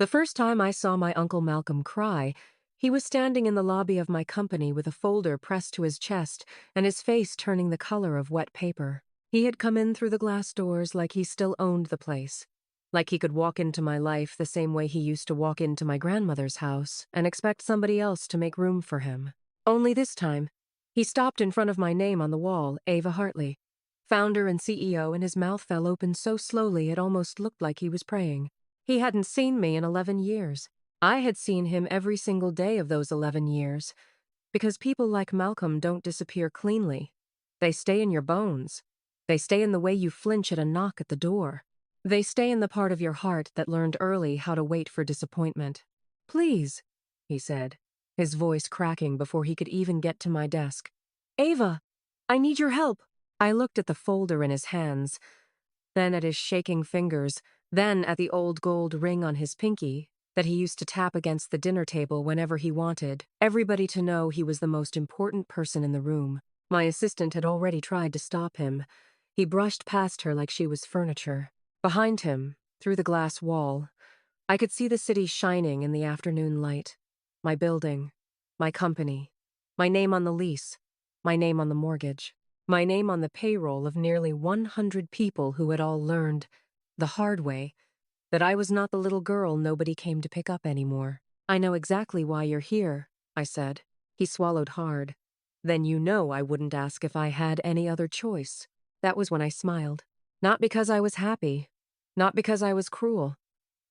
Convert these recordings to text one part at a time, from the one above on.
The first time I saw my Uncle Malcolm cry, he was standing in the lobby of my company with a folder pressed to his chest and his face turning the color of wet paper. He had come in through the glass doors like he still owned the place, like he could walk into my life the same way he used to walk into my grandmother's house and expect somebody else to make room for him. Only this time, he stopped in front of my name on the wall, Ava Hartley, founder and CEO, and his mouth fell open so slowly it almost looked like he was praying. He hadn't seen me in 11 years. I had seen him every single day of those 11 years, because people like Malcolm don't disappear cleanly. They stay in your bones. They stay in the way you flinch at a knock at the door. They stay in the part of your heart that learned early how to wait for disappointment. "Please," he said, his voice cracking before he could even get to my desk. "Ava, I need your help." I looked at the folder in his hands, then at his shaking fingers, then at the old gold ring on his pinky that he used to tap against the dinner table whenever he wanted everybody to know he was the most important person in the room. My assistant had already tried to stop him. He brushed past her like she was furniture. Behind him, through the glass wall, I could see the city shining in the afternoon light. My building, my company, my name on the lease, my name on the mortgage, my name on the payroll of nearly 100 people who had all learned, the hard way, that I was not the little girl nobody came to pick up anymore. "I know exactly why you're here," I said. He swallowed hard. "Then you know I wouldn't ask if I had any other choice." That was when I smiled. Not because I was happy, not because I was cruel,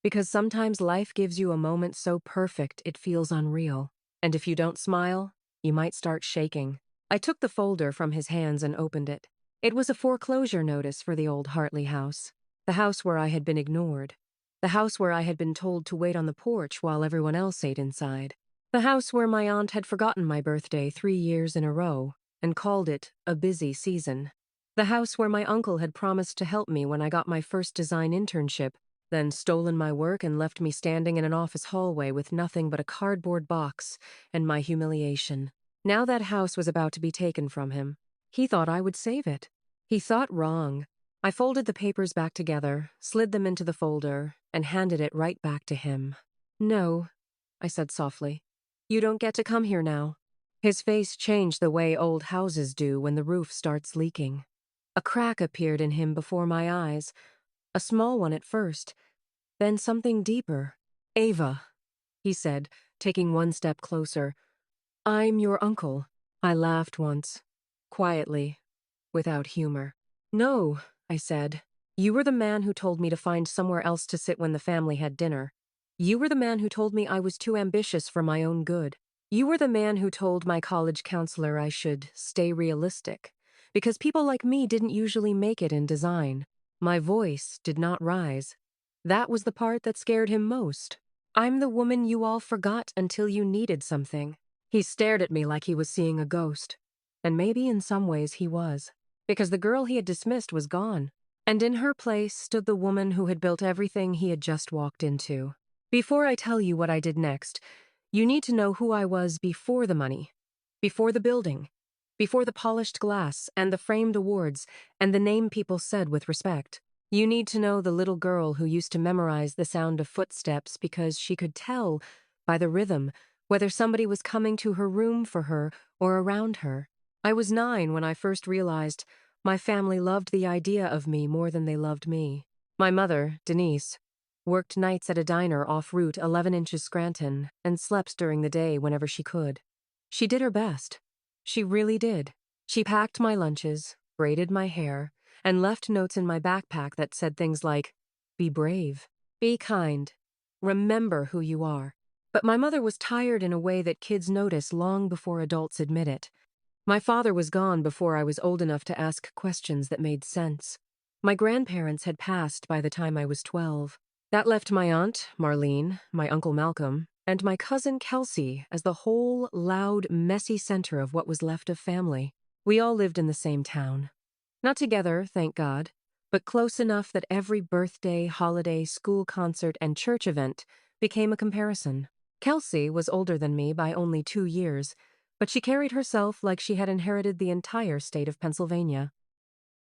because sometimes life gives you a moment so perfect it feels unreal. And if you don't smile, you might start shaking. I took the folder from his hands and opened it. It was a foreclosure notice for the old Hartley house, the house where I had been ignored, the house where I had been told to wait on the porch while everyone else ate inside, the house where my aunt had forgotten my birthday 3 years in a row and called it a busy season, the house where my uncle had promised to help me when I got my first design internship, then stolen my work and left me standing in an office hallway with nothing but a cardboard box and my humiliation. Now that house was about to be taken from him. He thought I would save it. He thought wrong. I folded the papers back together, slid them into the folder, and handed it right back to him. "No," I said softly. "You don't get to come here now." His face changed the way old houses do when the roof starts leaking. A crack appeared in him before my eyes, a small one at first, then something deeper. "Ava," he said, taking one step closer. "I'm your uncle." I laughed once, quietly, without humor. "No," I said. "You were the man who told me to find somewhere else to sit when the family had dinner. You were the man who told me I was too ambitious for my own good. You were the man who told my college counselor I should stay realistic, because people like me didn't usually make it in design." My voice did not rise. That was the part that scared him most. "I'm the woman you all forgot until you needed something." He stared at me like he was seeing a ghost. And maybe in some ways he was, because the girl he had dismissed was gone, and in her place stood the woman who had built everything he had just walked into. Before I tell you what I did next, you need to know who I was before the money, before the building, before the polished glass and the framed awards and the name people said with respect. You need to know the little girl who used to memorize the sound of footsteps because she could tell, by the rhythm, whether somebody was coming to her room for her or around her. I was 9 when I first realized my family loved the idea of me more than they loved me. My mother, Denise, worked nights at a diner off Route 11 inches Scranton and slept during the day whenever she could. She did her best. She really did. She packed my lunches, braided my hair, and left notes in my backpack that said things like, "Be brave, be kind, remember who you are." But my mother was tired in a way that kids notice long before adults admit it. My father was gone before I was old enough to ask questions that made sense. My grandparents had passed by the time I was 12. That left my aunt, Marlene, my uncle Malcolm, and my cousin Kelsey as the whole, loud, messy center of what was left of family. We all lived in the same town. Not together, thank God, but close enough that every birthday, holiday, school concert, and church event became a comparison. Kelsey was older than me by only 2 years, but she carried herself like she had inherited the entire state of Pennsylvania.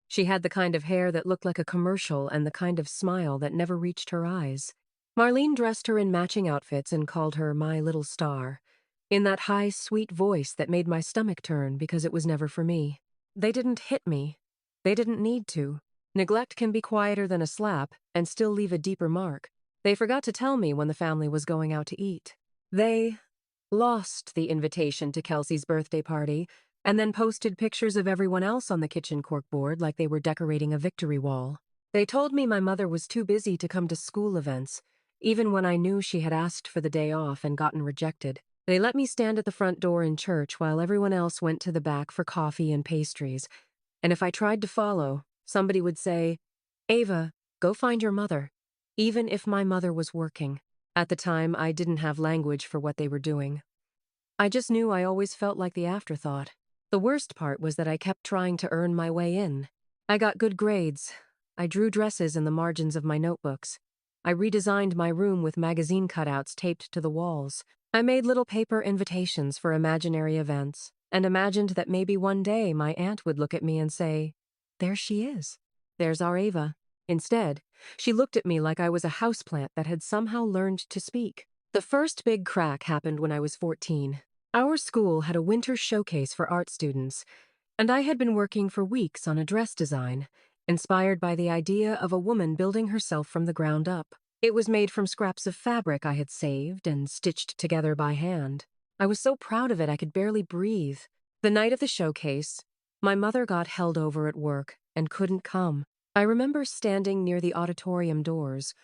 She had the kind of hair that looked like a commercial and the kind of smile that never reached her eyes. Marlene dressed her in matching outfits and called her my little star, in that high, sweet voice that made my stomach turn because it was never for me. They didn't hit me. They didn't need to. Neglect can be quieter than a slap and still leave a deeper mark. They forgot to tell me when the family was going out to eat. They lost the invitation to Kelsey's birthday party and then posted pictures of everyone else on the kitchen corkboard like they were decorating a victory wall. They told me my mother was too busy to come to school events, even when I knew she had asked for the day off and gotten rejected. They let me stand at the front door in church while everyone else went to the back for coffee and pastries, and if I tried to follow, somebody would say, "Ava, go find your mother," even if my mother was working. At the time, I didn't have language for what they were doing. I just knew I always felt like the afterthought. The worst part was that I kept trying to earn my way in. I got good grades. I drew dresses in the margins of my notebooks. I redesigned my room with magazine cutouts taped to the walls. I made little paper invitations for imaginary events and imagined that maybe one day my aunt would look at me and say, "There she is. There's our Ava." Instead, she looked at me like I was a houseplant that had somehow learned to speak. The first big crack happened when I was 14. Our school had a winter showcase for art students, and I had been working for weeks on a dress design, inspired by the idea of a woman building herself from the ground up. It was made from scraps of fabric I had saved and stitched together by hand. I was so proud of it I could barely breathe. The night of the showcase, my mother got held over at work and couldn't come. I remember standing near the auditorium doors,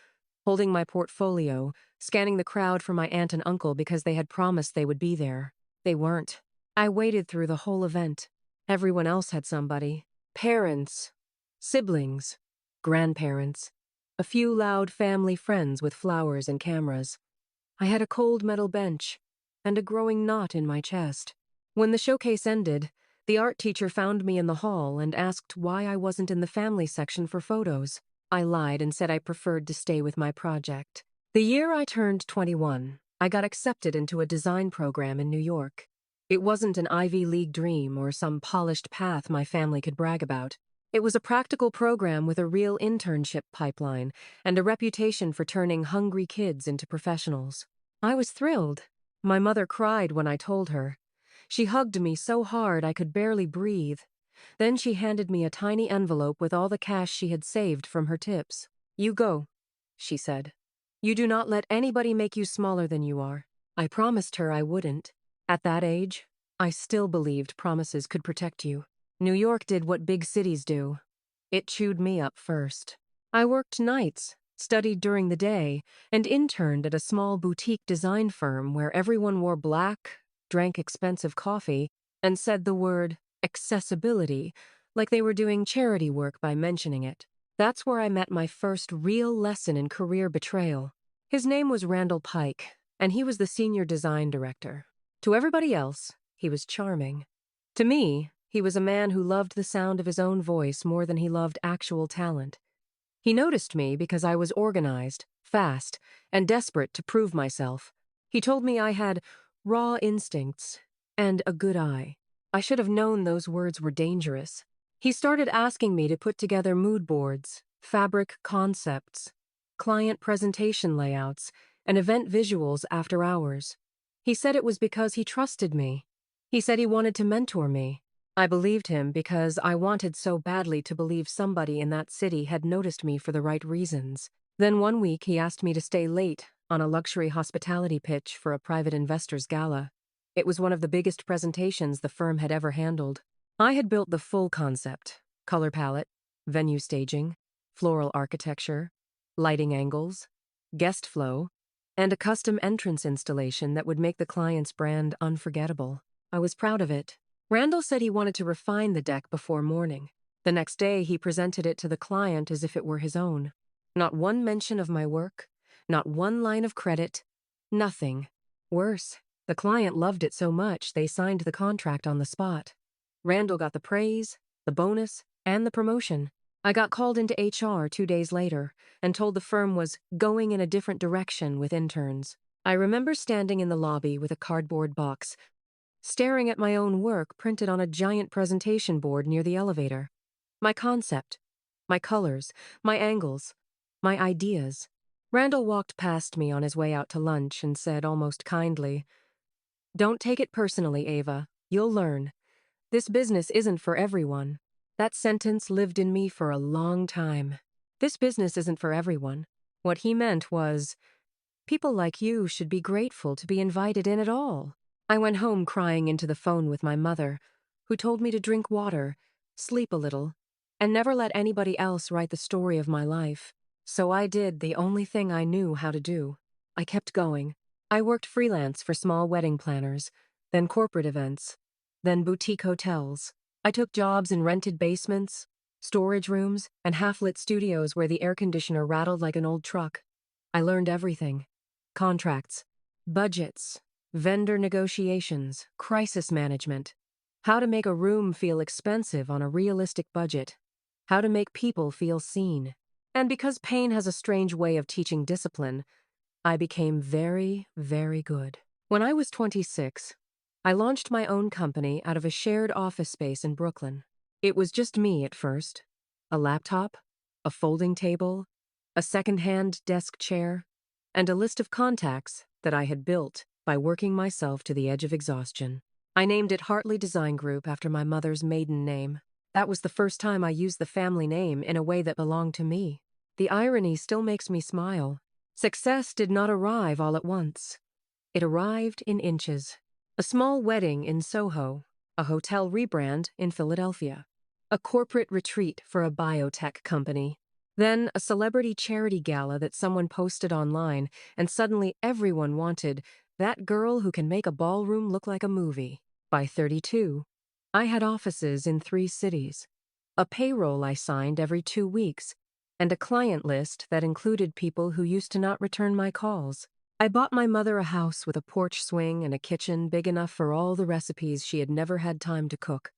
holding my portfolio, scanning the crowd for my aunt and uncle because they had promised they would be there. They weren't. I waited through the whole event. Everyone else had somebody. Parents, siblings, grandparents, a few loud family friends with flowers and cameras. I had a cold metal bench and a growing knot in my chest. When the showcase ended, the art teacher found me in the hall and asked why I wasn't in the family section for photos. I lied and said I preferred to stay with my project. The year I turned 21, I got accepted into a design program in New York. It wasn't an Ivy League dream or some polished path my family could brag about. It was a practical program with a real internship pipeline and a reputation for turning hungry kids into professionals. I was thrilled. My mother cried when I told her. She hugged me so hard I could barely breathe. Then she handed me a tiny envelope with all the cash she had saved from her tips. "You go," she said. "You do not let anybody make you smaller than you are." I promised her I wouldn't. At that age, I still believed promises could protect you. New York did what big cities do. It chewed me up first. I worked nights, studied during the day, and interned at a small boutique design firm where everyone wore black, drank expensive coffee, and said the word accessibility like they were doing charity work by mentioning it. That's where I met my first real lesson in career betrayal. His name was Randall Pike, and he was the senior design director. To everybody else, he was charming. To me, he was a man who loved the sound of his own voice more than he loved actual talent. He noticed me because I was organized, fast, and desperate to prove myself. He told me I had raw instincts and a good eye. I should have known those words were dangerous. He started asking me to put together mood boards, fabric concepts, client presentation layouts, and event visuals after hours. He said it was because he trusted me. He said he wanted to mentor me. I believed him because I wanted so badly to believe somebody in that city had noticed me for the right reasons. Then one week he asked me to stay late on a luxury hospitality pitch for a private investors gala. It was one of the biggest presentations the firm had ever handled. I had built the full concept: color palette, venue staging, floral architecture, lighting angles, guest flow, and a custom entrance installation that would make the client's brand unforgettable. I was proud of it. Randall said he wanted to refine the deck before morning. The next day, he presented it to the client as if it were his own. Not one mention of my work, not one line of credit, nothing. Worse, the client loved it so much they signed the contract on the spot. Randall got the praise, the bonus, and the promotion. I got called into HR 2 days later and told the firm was going in a different direction with interns. I remember standing in the lobby with a cardboard box, staring at my own work printed on a giant presentation board near the elevator. My concept, my colors, my angles, my ideas. Randall walked past me on his way out to lunch and said almost kindly, "Don't take it personally, Ava. You'll learn. This business isn't for everyone." That sentence lived in me for a long time. This business isn't for everyone. What he meant was, people like you should be grateful to be invited in at all. I went home crying into the phone with my mother, who told me to drink water, sleep a little, and never let anybody else write the story of my life. So I did the only thing I knew how to do. I kept going. I worked freelance for small wedding planners, then corporate events, then boutique hotels. I took jobs in rented basements, storage rooms, and half-lit studios where the air conditioner rattled like an old truck. I learned everything. Contracts, budgets, vendor negotiations, crisis management, how to make a room feel expensive on a realistic budget, how to make people feel seen. And because pain has a strange way of teaching discipline, I became very, very good. When I was 26, I launched my own company out of a shared office space in Brooklyn. It was just me at first. A laptop, a folding table, a second-hand desk chair, and a list of contacts that I had built by working myself to the edge of exhaustion. I named it Hartley Design Group after my mother's maiden name. That was the first time I used the family name in a way that belonged to me. The irony still makes me smile. Success did not arrive all at once. It arrived in inches. A small wedding in Soho, a hotel rebrand in Philadelphia, a corporate retreat for a biotech company, then a celebrity charity gala that someone posted online, and suddenly everyone wanted that girl who can make a ballroom look like a movie. By 32, I had offices in 3 cities, a payroll I signed every 2 weeks, and a client list that included people who used to not return my calls. I bought my mother a house with a porch swing and a kitchen big enough for all the recipes she had never had time to cook.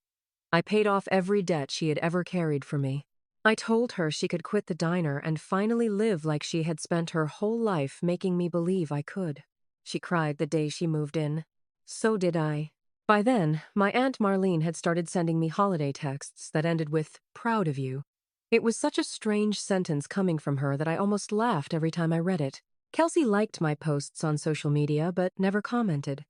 I paid off every debt she had ever carried for me. I told her she could quit the diner and finally live like she had spent her whole life making me believe I could. She cried the day she moved in. So did I. By then, my Aunt Marlene had started sending me holiday texts that ended with, "Proud of you." It was such a strange sentence coming from her that I almost laughed every time I read it. Kelsey liked my posts on social media, but never commented.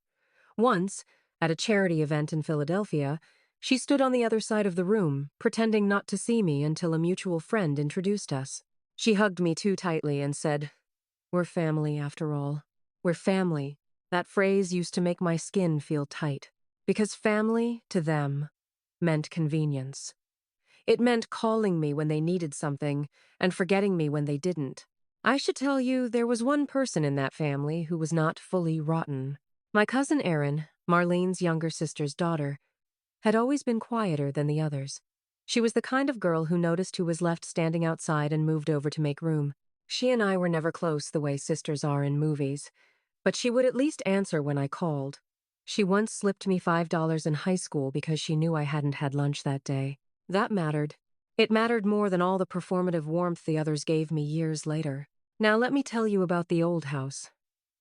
Once, at a charity event in Philadelphia, she stood on the other side of the room, pretending not to see me until a mutual friend introduced us. She hugged me too tightly and said, "We're family after all. We're family." That phrase used to make my skin feel tight, because family, to them, meant convenience. It meant calling me when they needed something and forgetting me when they didn't. I should tell you there was one person in that family who was not fully rotten. My cousin Erin, Marlene's younger sister's daughter, had always been quieter than the others. She was the kind of girl who noticed who was left standing outside and moved over to make room. She and I were never close the way sisters are in movies, but she would at least answer when I called. She once slipped me $5 in high school because she knew I hadn't had lunch that day. That mattered. It mattered more than all the performative warmth the others gave me years later. Now let me tell you about the old house,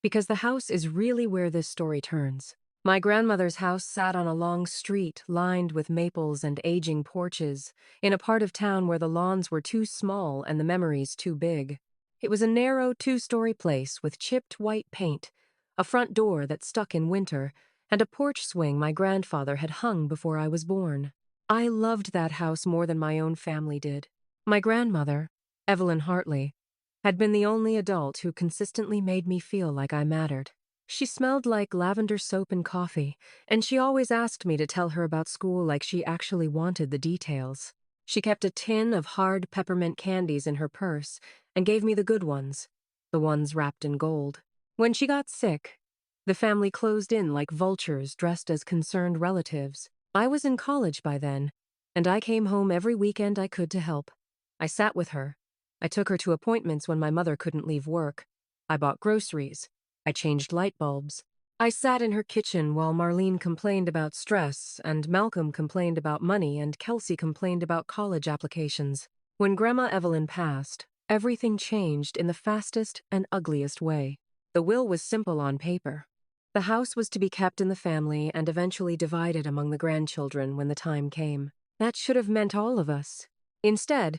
because the house is really where this story turns. My grandmother's house sat on a long street lined with maples and aging porches, in a part of town where the lawns were too small and the memories too big. It was a narrow 2-story place with chipped white paint, a front door that stuck in winter, and a porch swing my grandfather had hung before I was born. I loved that house more than my own family did. My grandmother, Evelyn Hartley, had been the only adult who consistently made me feel like I mattered. She smelled like lavender soap and coffee, and she always asked me to tell her about school like she actually wanted the details. She kept a tin of hard peppermint candies in her purse and gave me the good ones, the ones wrapped in gold. When she got sick, the family closed in like vultures dressed as concerned relatives. I was in college by then, and I came home every weekend I could to help. I sat with her. I took her to appointments when my mother couldn't leave work. I bought groceries. I changed light bulbs. I sat in her kitchen while Marlene complained about stress, and Malcolm complained about money, and Kelsey complained about college applications. When Grandma Evelyn passed, everything changed in the fastest and ugliest way. The will was simple on paper. The house was to be kept in the family and eventually divided among the grandchildren when the time came. That should have meant all of us. Instead,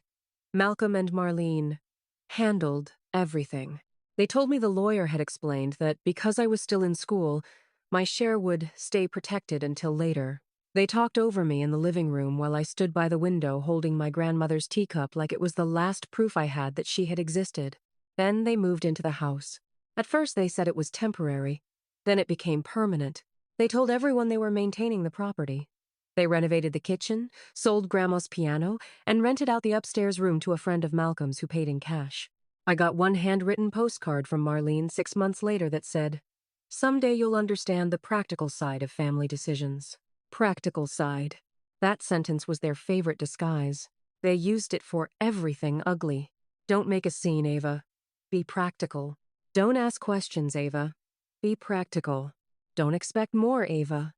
Malcolm and Marlene handled everything. They told me the lawyer had explained that because I was still in school, my share would stay protected until later. They talked over me in the living room while I stood by the window holding my grandmother's teacup like it was the last proof I had that she had existed. Then they moved into the house. At first they said it was temporary. Then it became permanent. They told everyone they were maintaining the property. They renovated the kitchen, sold Grandma's piano, and rented out the upstairs room to a friend of Malcolm's who paid in cash. I got one handwritten postcard from Marlene 6 months later that said, "Someday you'll understand the practical side of family decisions." Practical side. That sentence was their favorite disguise. They used it for everything ugly. Don't make a scene, Ava. Be practical. Don't ask questions, Ava. Be practical. Don't expect more, Ava.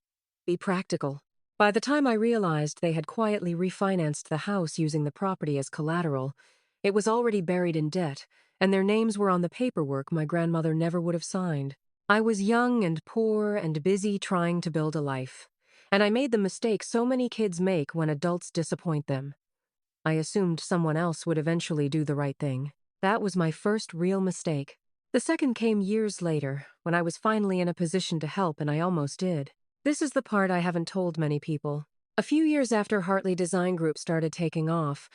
Be practical. By the time I realized they had quietly refinanced the house using the property as collateral, it was already buried in debt, and their names were on the paperwork my grandmother never would have signed. I was young and poor and busy trying to build a life. And I made the mistake so many kids make when adults disappoint them. I assumed someone else would eventually do the right thing. That was my first real mistake. The second came years later, when I was finally in a position to help, and I almost did. This is the part I haven't told many people. A few years after Hartley Design Group started taking off,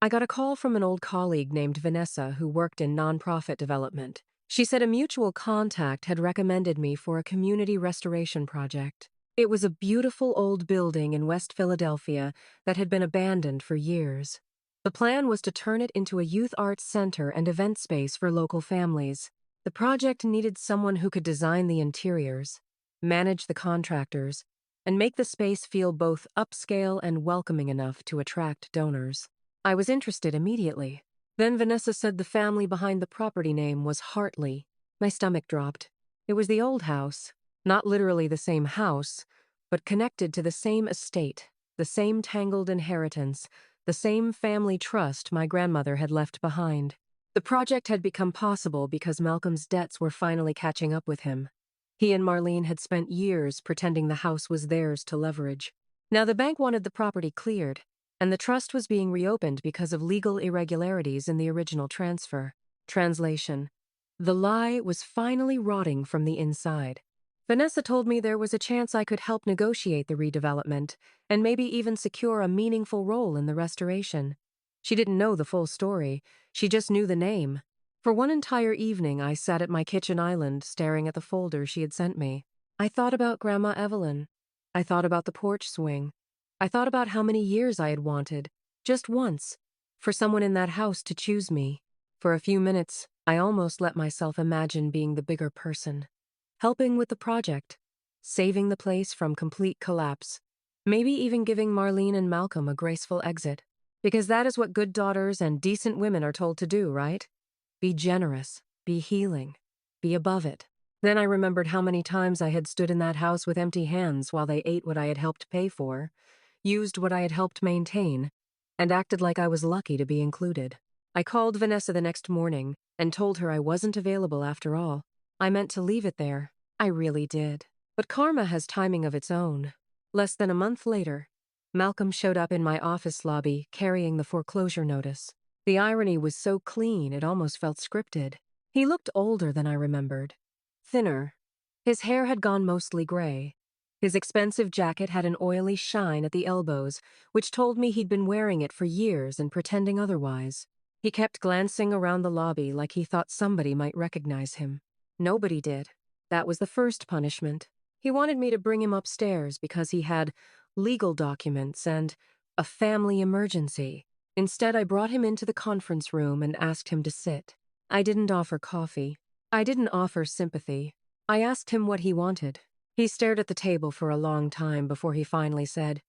I got a call from an old colleague named Vanessa who worked in nonprofit development. She said a mutual contact had recommended me for a community restoration project. It was a beautiful old building in West Philadelphia that had been abandoned for years. The plan was to turn it into a youth arts center and event space for local families. The project needed someone who could design the interiors, manage the contractors, and make the space feel both upscale and welcoming enough to attract donors. I was interested immediately. Then Vanessa said the family behind the property name was Hartley. My stomach dropped. It was the old house. Not literally the same house, but connected to the same estate, the same tangled inheritance, the same family trust my grandmother had left behind. The project had become possible because Malcolm's debts were finally catching up with him. He and Marlene had spent years pretending the house was theirs to leverage. Now the bank wanted the property cleared, and the trust was being reopened because of legal irregularities in the original transfer. Translation: the lie was finally rotting from the inside. Vanessa told me there was a chance I could help negotiate the redevelopment and maybe even secure a meaningful role in the restoration. She didn't know the full story. She just knew the name. For one entire evening, I sat at my kitchen island staring at the folder she had sent me. I thought about Grandma Evelyn. I thought about the porch swing. I thought about how many years I had wanted, just once, for someone in that house to choose me. For a few minutes, I almost let myself imagine being the bigger person. Helping with the project, saving the place from complete collapse, maybe even giving Marlene and Malcolm a graceful exit. Because that is what good daughters and decent women are told to do, right? Be generous, be healing, be above it. Then I remembered how many times I had stood in that house with empty hands while they ate what I had helped pay for, used what I had helped maintain, and acted like I was lucky to be included. I called Vanessa the next morning and told her I wasn't available after all. I meant to leave it there. I really did. But karma has timing of its own. Less than a month later, Malcolm showed up in my office lobby carrying the foreclosure notice. The irony was so clean it almost felt scripted. He looked older than I remembered. Thinner. His hair had gone mostly gray. His expensive jacket had an oily shine at the elbows, which told me he'd been wearing it for years and pretending otherwise. He kept glancing around the lobby like he thought somebody might recognize him. Nobody did. That was the first punishment. He wanted me to bring him upstairs because he had legal documents and a family emergency. Instead, I brought him into the conference room and asked him to sit. I didn't offer coffee. I didn't offer sympathy. I asked him what he wanted. He stared at the table for a long time before he finally said,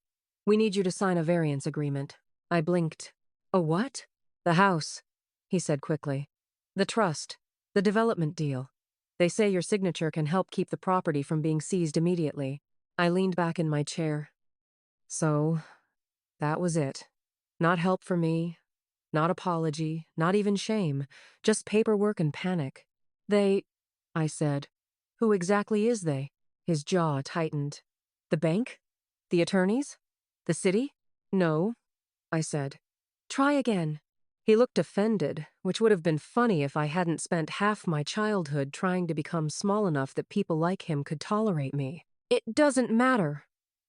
"We need you to sign a variance agreement." I blinked. "A what?" "The house," he said quickly. "The trust. The development deal. They say your signature can help keep the property from being seized immediately." I leaned back in my chair. So, that was it. Not help for me, not apology, not even shame, just paperwork and panic. I said. "Who exactly is they?" His jaw tightened. "The bank? The attorneys? The city?" "No," I said. "Try again." He looked offended, which would have been funny if I hadn't spent half my childhood trying to become small enough that people like him could tolerate me. It doesn't matter,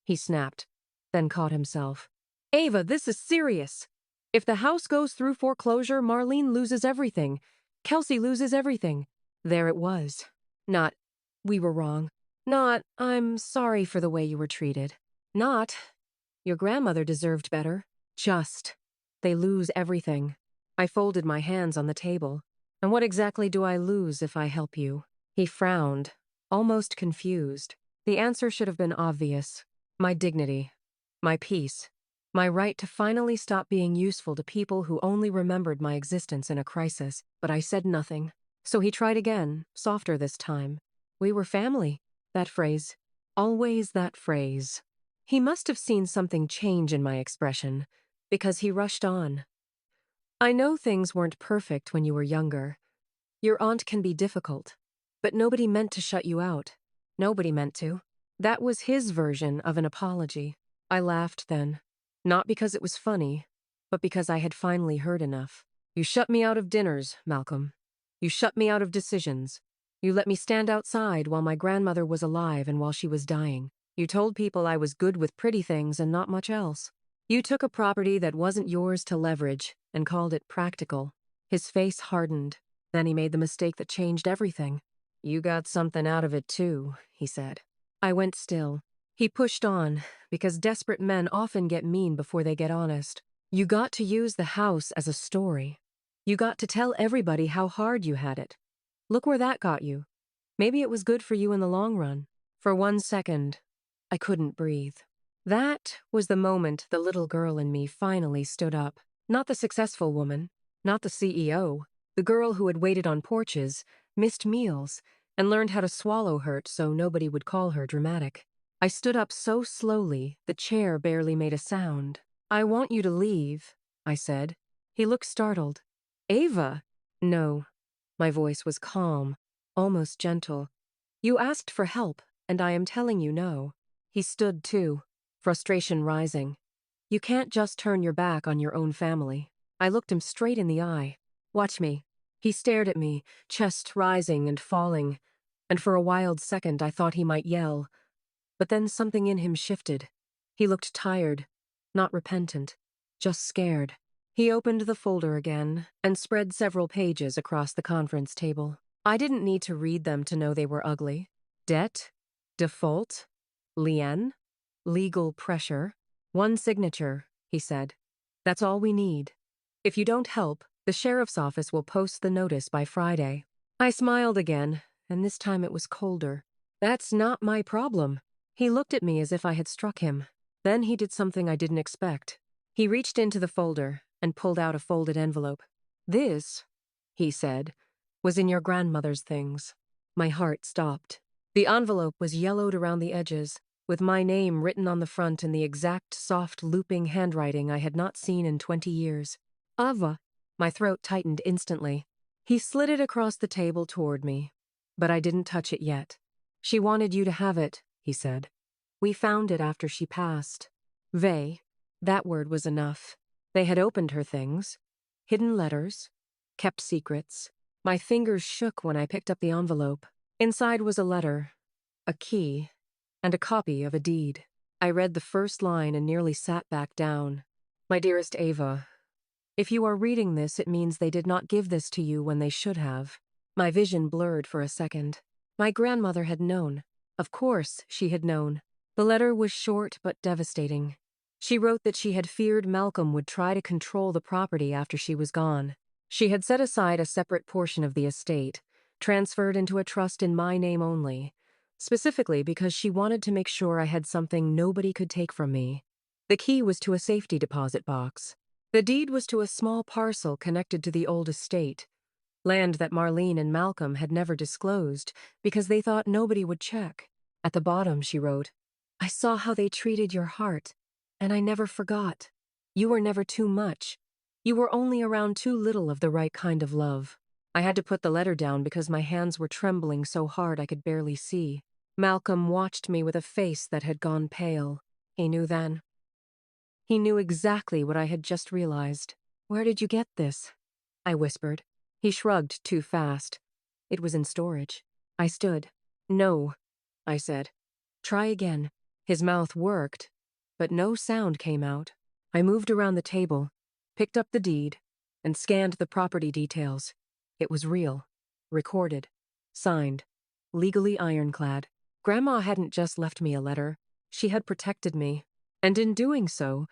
he snapped, then caught himself. Ava, this is serious. If the house goes through foreclosure, Marlene loses everything. Kelsey loses everything. There it was. Not, we were wrong. Not, I'm sorry for the way you were treated. Not, your grandmother deserved better. Just, they lose everything. I folded my hands on the table. And what exactly do I lose if I help you? He frowned, almost confused. The answer should have been obvious. My dignity. My peace. My right to finally stop being useful to people who only remembered my existence in a crisis. But I said nothing. So he tried again, softer this time. We were family. That phrase. Always that phrase. He must have seen something change in my expression, because he rushed on. I know things weren't perfect when you were younger. Your aunt can be difficult, but nobody meant to shut you out. Nobody meant to. That was his version of an apology. I laughed then, not because it was funny, but because I had finally heard enough. You shut me out of dinners, Malcolm. You shut me out of decisions. You let me stand outside while my grandmother was alive and while she was dying. You told people I was good with pretty things and not much else. You took a property that wasn't yours to leverage and called it practical. His face hardened. Then he made the mistake that changed everything. You got something out of it too, he said. I went still. He pushed on, because desperate men often get mean before they get honest. You got to use the house as a story. You got to tell everybody how hard you had it. Look where that got you. Maybe it was good for you in the long run. For 1 second, I couldn't breathe. That was the moment the little girl in me finally stood up. Not the successful woman, not the CEO, the girl who had waited on porches, missed meals, and learned how to swallow hurt so nobody would call her dramatic. I stood up so slowly, the chair barely made a sound. I want you to leave, I said. He looked startled. Ava? No. My voice was calm, almost gentle. You asked for help, and I am telling you no. He stood too, frustration rising. You can't just turn your back on your own family. I looked him straight in the eye. Watch me. He stared at me, chest rising and falling, and for a wild second I thought he might yell. But then something in him shifted. He looked tired, not repentant, just scared. He opened the folder again and spread several pages across the conference table. I didn't need to read them to know they were ugly. Debt, default, lien, legal pressure. One signature, he said. That's all we need. If you don't help, the sheriff's office will post the notice by Friday. I smiled again, and this time it was colder. That's not my problem. He looked at me as if I had struck him. Then he did something I didn't expect. He reached into the folder and pulled out a folded envelope. This, he said, was in your grandmother's things. My heart stopped. The envelope was yellowed around the edges, with my name written on the front in the exact soft looping handwriting I had not seen in 20 years. Ava. My throat tightened instantly. He slid it across the table toward me, but I didn't touch it yet. She wanted you to have it, he said. We found it after she passed. That word was enough. They had opened her things. Hidden letters. Kept secrets. My fingers shook when I picked up the envelope. Inside was a letter, a key, and a copy of a deed. I read the first line and nearly sat back down. My dearest Ava, if you are reading this, it means they did not give this to you when they should have. My vision blurred for a second. My grandmother had known. Of course, she had known. The letter was short but devastating. She wrote that she had feared Malcolm would try to control the property after she was gone. She had set aside a separate portion of the estate, transferred into a trust in my name only, specifically because she wanted to make sure I had something nobody could take from me. The key was to a safety deposit box. The deed was to a small parcel connected to the old estate, land that Marlene and Malcolm had never disclosed because they thought nobody would check. At the bottom, she wrote, I saw how they treated your heart, and I never forgot. You were never too much. You were only around too little of the right kind of love. I had to put the letter down because my hands were trembling so hard I could barely see. Malcolm watched me with a face that had gone pale. He knew then. He knew exactly what I had just realized. Where did you get this? I whispered. He shrugged too fast. It was in storage. I stood. No, I said. Try again. His mouth worked, but no sound came out. I moved around the table, picked up the deed, and scanned the property details. It was real. Recorded. Signed. Legally ironclad. Grandma hadn't just left me a letter. She had protected me. And in doing so,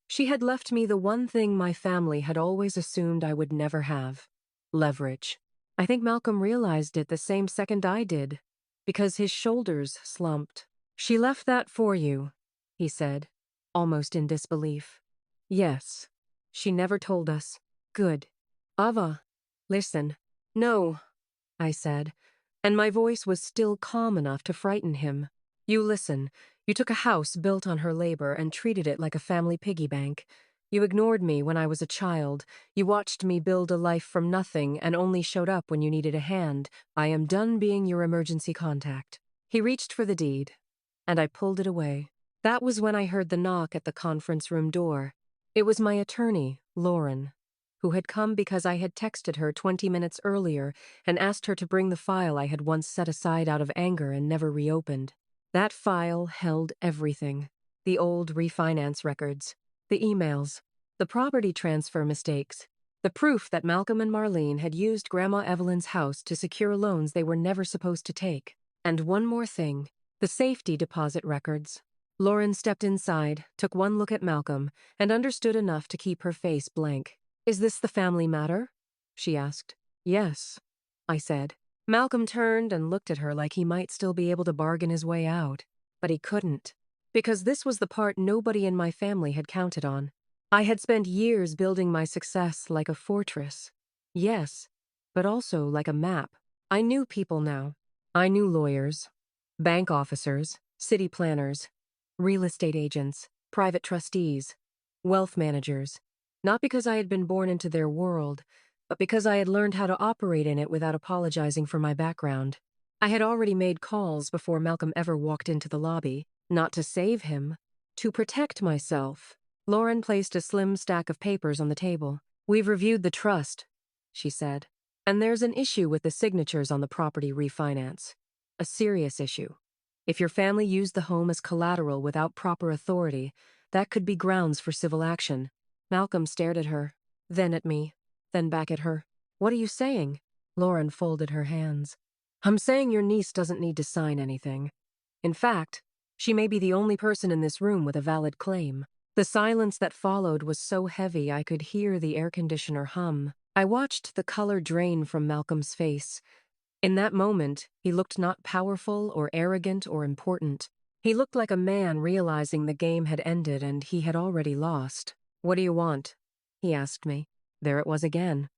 she had left me the one thing my family had always assumed I would never have. Leverage. I think Malcolm realized it the same second I did, because his shoulders slumped. She left that for you, he said, almost in disbelief. Yes. She never told us. Good. Ava, listen. No, I said, and my voice was still calm enough to frighten him. You listen. You took a house built on her labor and treated it like a family piggy bank. You ignored me when I was a child. You watched me build a life from nothing and only showed up when you needed a hand. I am done being your emergency contact. He reached for the deed, and I pulled it away. That was when I heard the knock at the conference room door. It was my attorney, Lauren, who had come because I had texted her 20 minutes earlier and asked her to bring the file I had once set aside out of anger and never reopened. That file held everything. The old refinance records, the emails, the property transfer mistakes, the proof that Malcolm and Marlene had used Grandma Evelyn's house to secure loans they were never supposed to take. And one more thing, the safety deposit records. Lauren stepped inside, took one look at Malcolm, and understood enough to keep her face blank. Is this the family matter? She asked. Yes, I said. Malcolm turned and looked at her like he might still be able to bargain his way out. But he couldn't. Because this was the part nobody in my family had counted on. I had spent years building my success like a fortress. Yes, but also like a map. I knew people now. I knew lawyers, bank officers, city planners, real estate agents, private trustees, wealth managers. Not because I had been born into their world, but because I had learned how to operate in it without apologizing for my background. I had already made calls before Malcolm ever walked into the lobby, not to save him, to protect myself. Lauren placed a slim stack of papers on the table. We've reviewed the trust, she said, and there's an issue with the signatures on the property refinance. A serious issue. If your family used the home as collateral without proper authority, that could be grounds for civil action. Malcolm stared at her, then at me, then back at her. What are you saying? Lauren folded her hands. I'm saying your niece doesn't need to sign anything. In fact, she may be the only person in this room with a valid claim. The silence that followed was so heavy I could hear the air conditioner hum. I watched the color drain from Malcolm's face. In that moment, he looked not powerful or arrogant or important. He looked like a man realizing the game had ended and he had already lost. What do you want? He asked me. There it was again.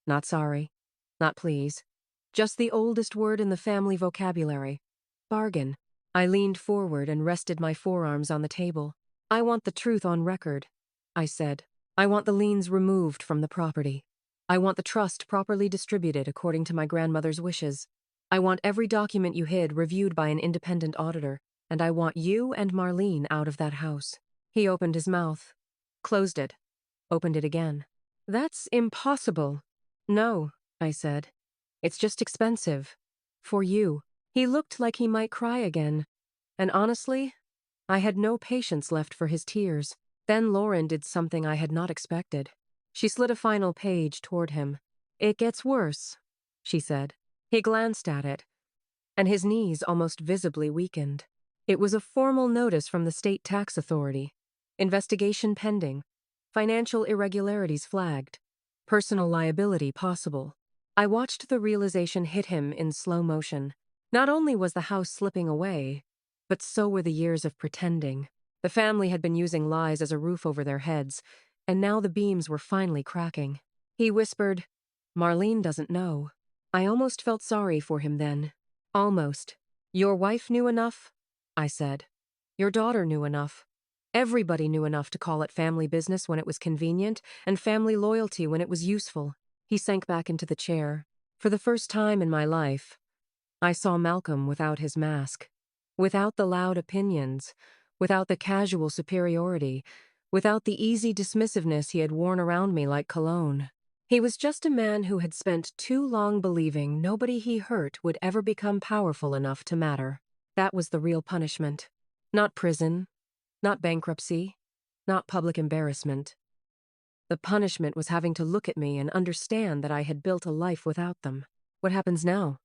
Not sorry. Not please. Just the oldest word in the family vocabulary. Bargain. I leaned forward and rested my forearms on the table. I want the truth on record, I said. I want the liens removed from the property. I want the trust properly distributed according to my grandmother's wishes. I want every document you hid reviewed by an independent auditor, and I want you and Marlene out of that house. He opened his mouth, closed it, opened it again. That's impossible. No, I said. It's just expensive. For you. He looked like he might cry again. And honestly, I had no patience left for his tears. Then Lauren did something I had not expected. She slid a final page toward him. It gets worse, she said. He glanced at it, and his knees almost visibly weakened. It was a formal notice from the state tax authority. Investigation pending. Financial irregularities flagged. Personal liability possible. I watched the realization hit him in slow motion. Not only was the house slipping away, but so were the years of pretending. The family had been using lies as a roof over their heads, and now the beams were finally cracking. He whispered, Marlene doesn't know. I almost felt sorry for him then. Almost. Your wife knew enough? I said. Your daughter knew enough. Everybody knew enough to call it family business when it was convenient, and family loyalty when it was useful. He sank back into the chair. For the first time in my life, I saw Malcolm without his mask. Without the loud opinions, without the casual superiority, without the easy dismissiveness he had worn around me like cologne. He was just a man who had spent too long believing nobody he hurt would ever become powerful enough to matter. That was the real punishment. Not prison, not bankruptcy, not public embarrassment. The punishment was having to look at me and understand that I had built a life without them. "What happens now?"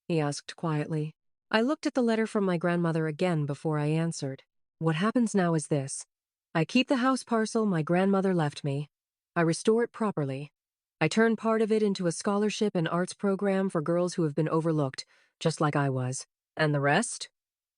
he asked quietly. I looked at the letter from my grandmother again before I answered. "What happens now is this. I keep the house parcel my grandmother left me. I restore it properly. I turn part of it into a scholarship and arts program for girls who have been overlooked, just like I was. And the rest?"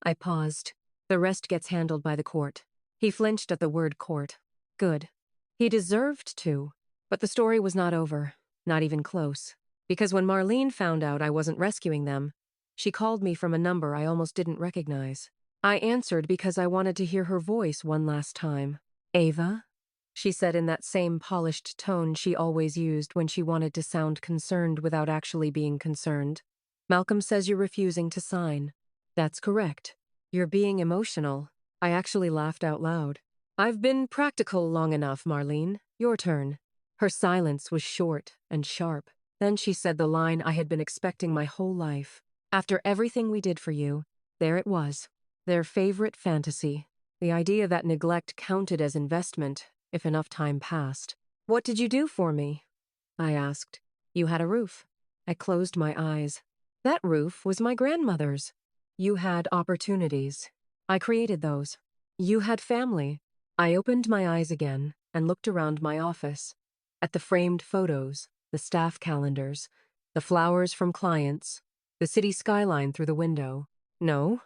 I paused. "The rest gets handled by the court." He flinched at the word court. Good. He deserved to. But the story was not over, not even close. Because when Marlene found out I wasn't rescuing them, she called me from a number I almost didn't recognize. I answered because I wanted to hear her voice one last time. "Ava?" she said in that same polished tone she always used when she wanted to sound concerned without actually being concerned. "Malcolm says you're refusing to sign." "That's correct. You're being emotional." I actually laughed out loud. "I've been practical long enough, Marlene. Your turn." Her silence was short and sharp. Then she said the line I had been expecting my whole life. "After everything we did for you," there it was. Their favorite fantasy. The idea that neglect counted as investment, if enough time passed. "What did you do for me?" I asked. "You had a roof." I closed my eyes. "That roof was my grandmother's." "You had opportunities." I created those. "You had family." I opened my eyes again and looked around my office. At the framed photos, the staff calendars, the flowers from clients, the city skyline through the window. "No,"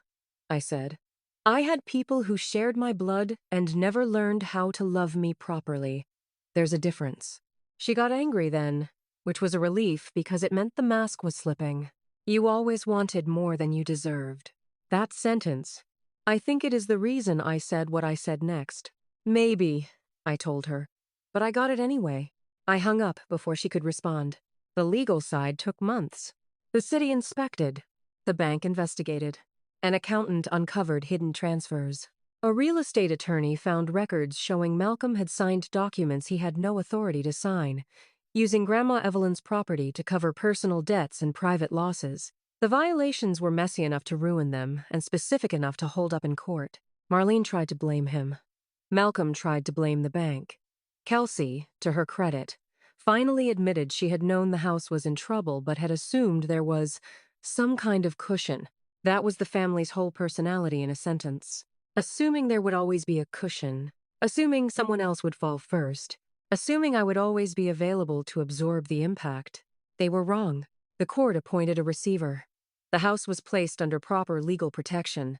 I said. "I had people who shared my blood and never learned how to love me properly. There's a difference." She got angry then, which was a relief because it meant the mask was slipping. "You always wanted more than you deserved." That sentence, I think it is the reason I said what I said next. "Maybe," I told her, "but I got it anyway." I hung up before she could respond. The legal side took months. The city inspected. The bank investigated. An accountant uncovered hidden transfers. A real estate attorney found records showing Malcolm had signed documents he had no authority to sign, using Grandma Evelyn's property to cover personal debts and private losses. The violations were messy enough to ruin them and specific enough to hold up in court. Marlene tried to blame him. Malcolm tried to blame the bank. Kelsey, to her credit, finally admitted she had known the house was in trouble but had assumed there was some kind of cushion. That was the family's whole personality in a sentence. Assuming there would always be a cushion. Assuming someone else would fall first. Assuming I would always be available to absorb the impact. They were wrong. The court appointed a receiver. The house was placed under proper legal protection.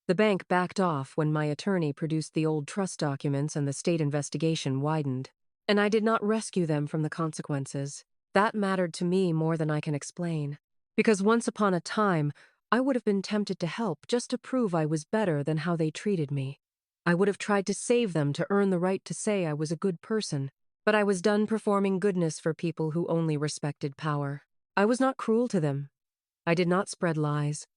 The bank backed off when my attorney produced the old trust documents and the state investigation widened. And I did not rescue them from the consequences. That mattered to me more than I can explain. Because once upon a time, I would have been tempted to help just to prove I was better than how they treated me. I would have tried to save them to earn the right to say I was a good person. But I was done performing goodness for people who only respected power. I was not cruel to them. I did not spread lies.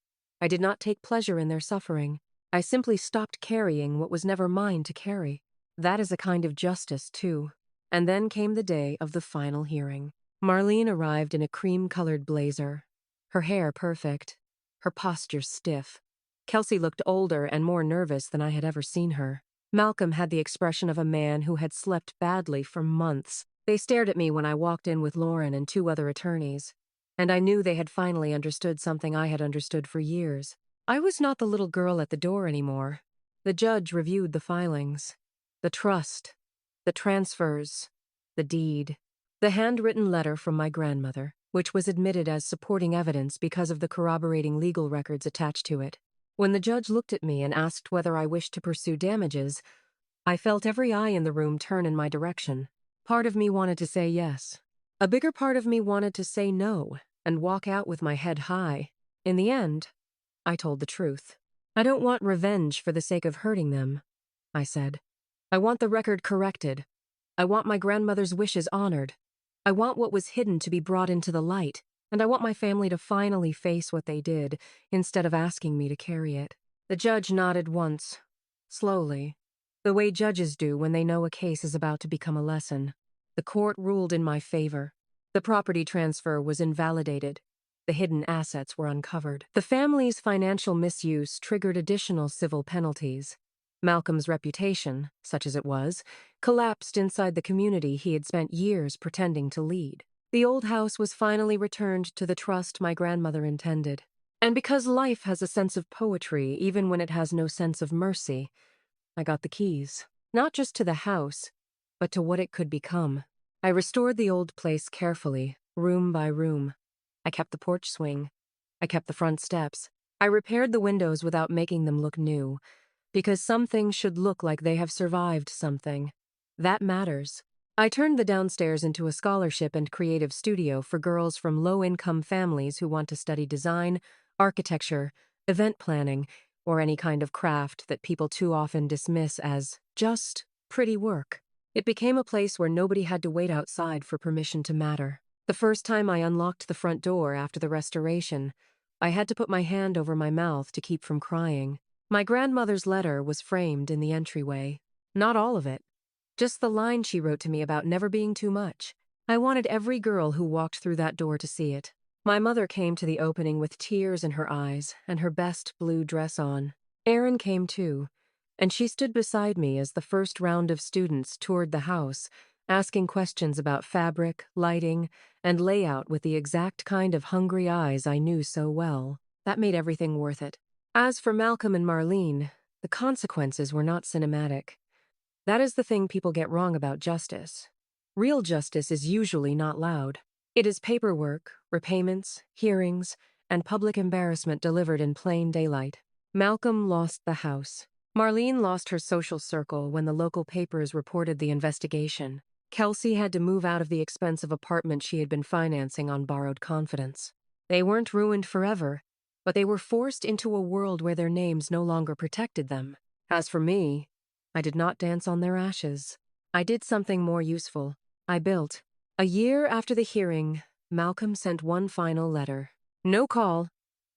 I did not take pleasure in their suffering. I simply stopped carrying what was never mine to carry. That is a kind of justice, too. And then came the day of the final hearing. Marlene arrived in a cream-colored blazer. Her hair perfect. Her posture stiff. Kelsey looked older and more nervous than I had ever seen her. Malcolm had the expression of a man who had slept badly for months. They stared at me when I walked in with Lauren and 2 other attorneys. And I knew they had finally understood something I had understood for years. I was not the little girl at the door anymore. The judge reviewed the filings. The trust. The transfers. The deed. The handwritten letter from my grandmother, which was admitted as supporting evidence because of the corroborating legal records attached to it. When the judge looked at me and asked whether I wished to pursue damages, I felt every eye in the room turn in my direction. Part of me wanted to say yes. A bigger part of me wanted to say no and walk out with my head high. In the end, I told the truth. "I don't want revenge for the sake of hurting them," I said. "I want the record corrected. I want my grandmother's wishes honored. I want what was hidden to be brought into the light, and I want my family to finally face what they did, instead of asking me to carry it." The judge nodded once, slowly. the way judges do when they know a case is about to become a lesson. The court ruled in my favor. The property transfer was invalidated. The hidden assets were uncovered. The family's financial misuse triggered additional civil penalties. Malcolm's reputation, such as it was, collapsed inside the community he had spent years pretending to lead. The old house was finally returned to the trust my grandmother intended. And because life has a sense of poetry even when it has no sense of mercy, I got the keys. Not just to the house, but to what it could become. I restored the old place carefully, room by room. I kept the porch swing. I kept the front steps. I repaired the windows without making them look new, because some things should look like they have survived something. That matters. I turned the downstairs into a scholarship and creative studio for girls from low-income families who want to study design, architecture, event planning, or any kind of craft that people too often dismiss as just pretty work. It became a place where nobody had to wait outside for permission to matter. The first time I unlocked the front door after the restoration, I had to put my hand over my mouth to keep from crying. My grandmother's letter was framed in the entryway. Not all of it. Just the line she wrote to me about never being too much. I wanted every girl who walked through that door to see it. My mother came to the opening with tears in her eyes and her best blue dress on. Erin came too, and she stood beside me as the first round of students toured the house, asking questions about fabric, lighting, and layout with the exact kind of hungry eyes I knew so well. That made everything worth it. As for Malcolm and Marlene, the consequences were not cinematic. That is the thing people get wrong about justice. Real justice is usually not loud. It is paperwork, repayments, hearings, and public embarrassment delivered in plain daylight. Malcolm lost the house. Marlene lost her social circle when the local papers reported the investigation. Kelsey had to move out of the expensive apartment she had been financing on borrowed confidence. They weren't ruined forever, but they were forced into a world where their names no longer protected them. As for me, I did not dance on their ashes. I did something more useful. I built. A year after the hearing, Malcolm sent one final letter. No call,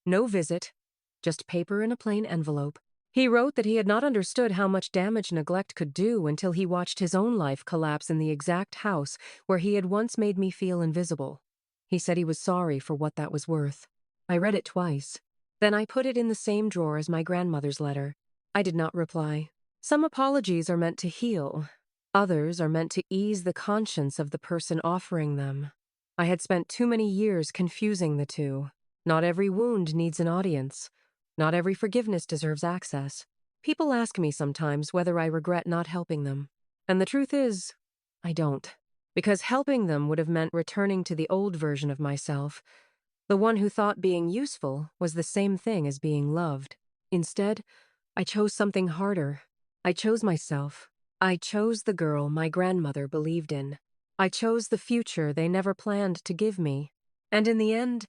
no visit, just paper in a plain envelope. He wrote that he had not understood how much damage neglect could do until he watched his own life collapse in the exact house where he had once made me feel invisible. He said he was sorry for what that was worth. I read it twice. Then I put it in the same drawer as my grandmother's letter. I did not reply. Some apologies are meant to heal. Others are meant to ease the conscience of the person offering them. I had spent too many years confusing the two. Not every wound needs an audience. Not every forgiveness deserves access. People ask me sometimes whether I regret not helping them. And the truth is, I don't. Because helping them would have meant returning to the old version of myself, the one who thought being useful was the same thing as being loved. Instead, I chose something harder. I chose myself. I chose the girl my grandmother believed in. I chose the future they never planned to give me. And in the end,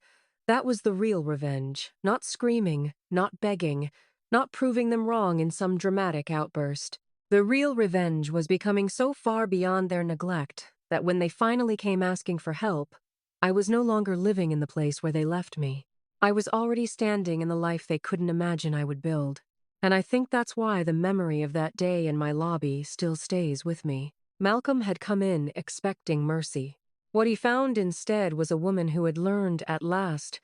that was the real revenge. Not screaming, not begging, not proving them wrong in some dramatic outburst. The real revenge was becoming so far beyond their neglect that when they finally came asking for help, I was no longer living in the place where they left me. I was already standing in the life they couldn't imagine I would build. And I think that's why the memory of that day in my lobby still stays with me. Malcolm had come in expecting mercy. What he found instead was a woman who had learned at last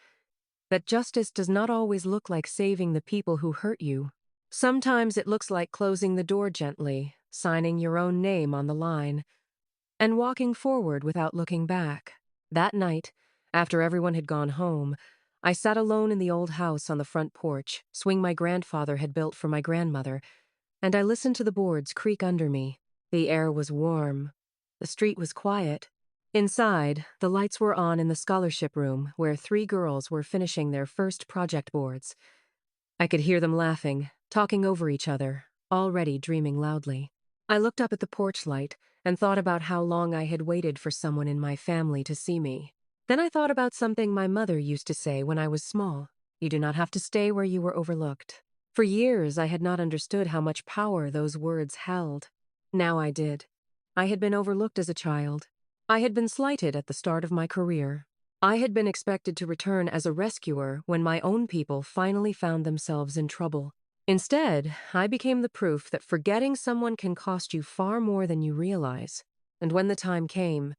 that justice does not always look like saving the people who hurt you. Sometimes it looks like closing the door gently, signing your own name on the line, and walking forward without looking back. That night, after everyone had gone home, I sat alone in the old house on the front porch, swing my grandfather had built for my grandmother, and I listened to the boards creak under me. The air was warm. The street was quiet. Inside, the lights were on in the scholarship room, where 3 girls were finishing their first project boards. I could hear them laughing, talking over each other, already dreaming loudly. I looked up at the porch light and thought about how long I had waited for someone in my family to see me. Then I thought about something my mother used to say when I was small. You do not have to stay where you were overlooked. For years, I had not understood how much power those words held. Now I did. I had been overlooked as a child. I had been slighted at the start of my career. I had been expected to return as a rescuer when my own people finally found themselves in trouble. Instead, I became the proof that forgetting someone can cost you far more than you realize. And when the time came,